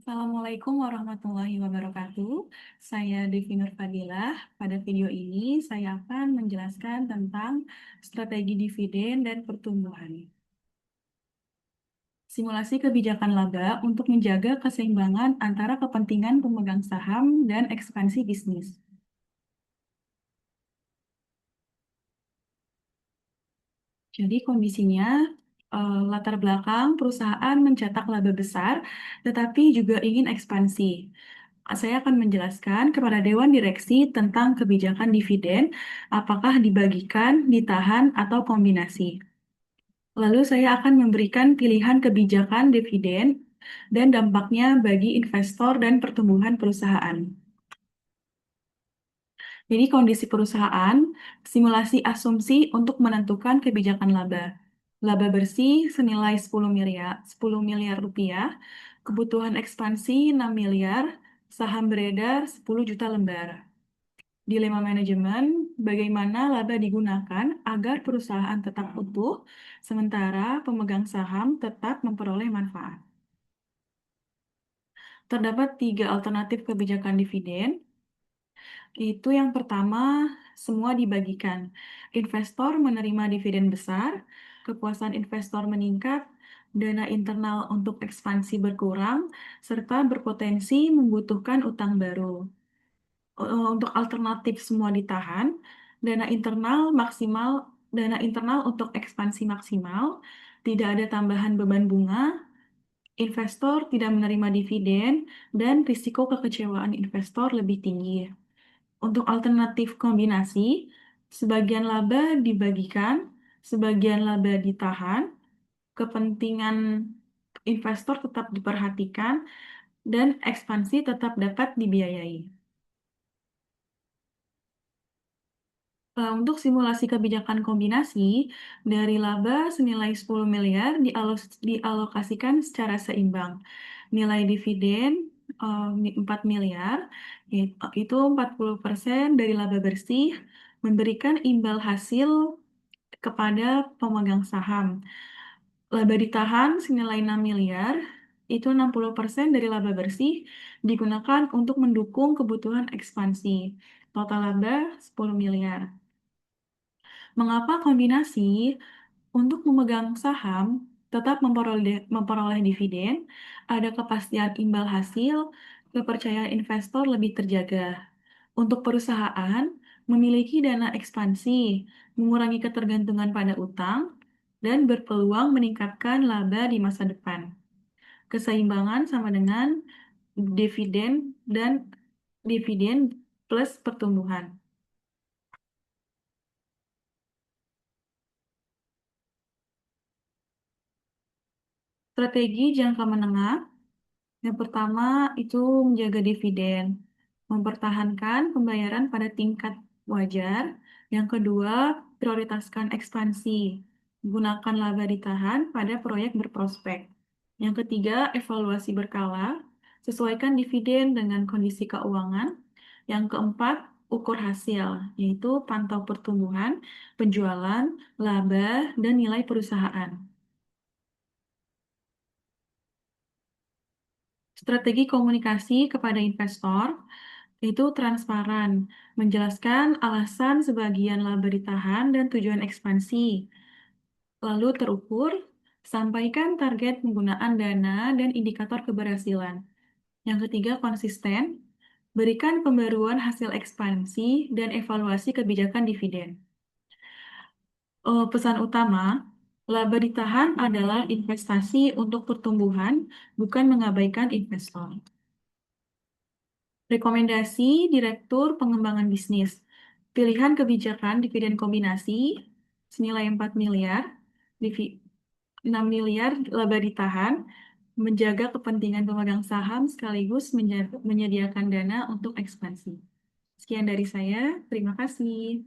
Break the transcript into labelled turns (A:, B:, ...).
A: Assalamualaikum warahmatullahi wabarakatuh. Saya Devi Nur Fadilah. Pada video ini saya akan menjelaskan tentang strategi dividen dan pertumbuhan. Simulasi kebijakan laba untuk menjaga keseimbangan antara kepentingan pemegang saham dan ekspansi bisnis. Jadi kondisinya latar belakang perusahaan mencetak laba besar, tetapi juga ingin ekspansi. Saya akan menjelaskan kepada Dewan Direksi tentang kebijakan dividen, apakah dibagikan, ditahan, atau kombinasi. Lalu saya akan memberikan pilihan kebijakan dividen dan dampaknya bagi investor dan pertumbuhan perusahaan. Jadi kondisi perusahaan, simulasi asumsi untuk menentukan kebijakan laba. Laba bersih senilai 10 miliar rupiah, kebutuhan ekspansi 6 miliar, saham beredar 10 juta lembar. Dilema manajemen, bagaimana laba digunakan agar perusahaan tetap utuh, sementara pemegang saham tetap memperoleh manfaat. Terdapat 3 alternatif kebijakan dividen. Itu yang pertama, semua dibagikan. Investor menerima dividen besar, kepuasan investor meningkat, dana internal untuk ekspansi berkurang, serta berpotensi membutuhkan utang baru. Untuk alternatif semua ditahan, dana internal maksimal, dana internal untuk ekspansi maksimal, tidak ada tambahan beban bunga, investor tidak menerima dividen, dan risiko kekecewaan investor lebih tinggi. Untuk alternatif kombinasi, sebagian laba dibagikan, sebagian laba ditahan, kepentingan investor tetap diperhatikan, dan ekspansi tetap dapat dibiayai. Untuk simulasi kebijakan kombinasi, dari laba senilai 10 miliar dialokasikan secara seimbang. Nilai dividen 4 miliar, itu 40% dari laba bersih, memberikan imbal hasil kepada pemegang saham. Laba ditahan senilai 6 miliar, itu 60% dari laba bersih digunakan untuk mendukung kebutuhan ekspansi. Total laba 10 miliar. Mengapa kombinasi? Untuk memegang saham, tetap memperoleh dividen, ada kepastian imbal hasil, kepercayaan investor lebih terjaga. Untuk perusahaan, memiliki dana ekspansi, mengurangi ketergantungan pada utang, dan berpeluang meningkatkan laba di masa depan. Keseimbangan sama dengan dividen dan dividen plus pertumbuhan. Strategi jangka menengah, yang pertama itu menjaga dividen, mempertahankan pembayaran pada tingkat wajar. Yang kedua, prioritaskan ekspansi, gunakan laba ditahan pada proyek berprospek. Yang ketiga, evaluasi berkala, sesuaikan dividen dengan kondisi keuangan. Yang keempat, ukur hasil, yaitu pantau pertumbuhan, penjualan, laba, dan nilai perusahaan. Strategi komunikasi kepada investor itu transparan, menjelaskan alasan sebagian laba ditahan dan tujuan ekspansi. Lalu terukur, sampaikan target penggunaan dana dan indikator keberhasilan. Yang ketiga, konsisten, berikan pembaruan hasil ekspansi dan evaluasi kebijakan dividen. Pesan utama, laba ditahan adalah investasi untuk pertumbuhan, bukan mengabaikan investor. Rekomendasi Direktur Pengembangan Bisnis. Pilihan kebijakan dividen kombinasi senilai 4 miliar, 6 miliar laba ditahan, menjaga kepentingan pemegang saham sekaligus menyediakan dana untuk ekspansi. Sekian dari saya, terima kasih.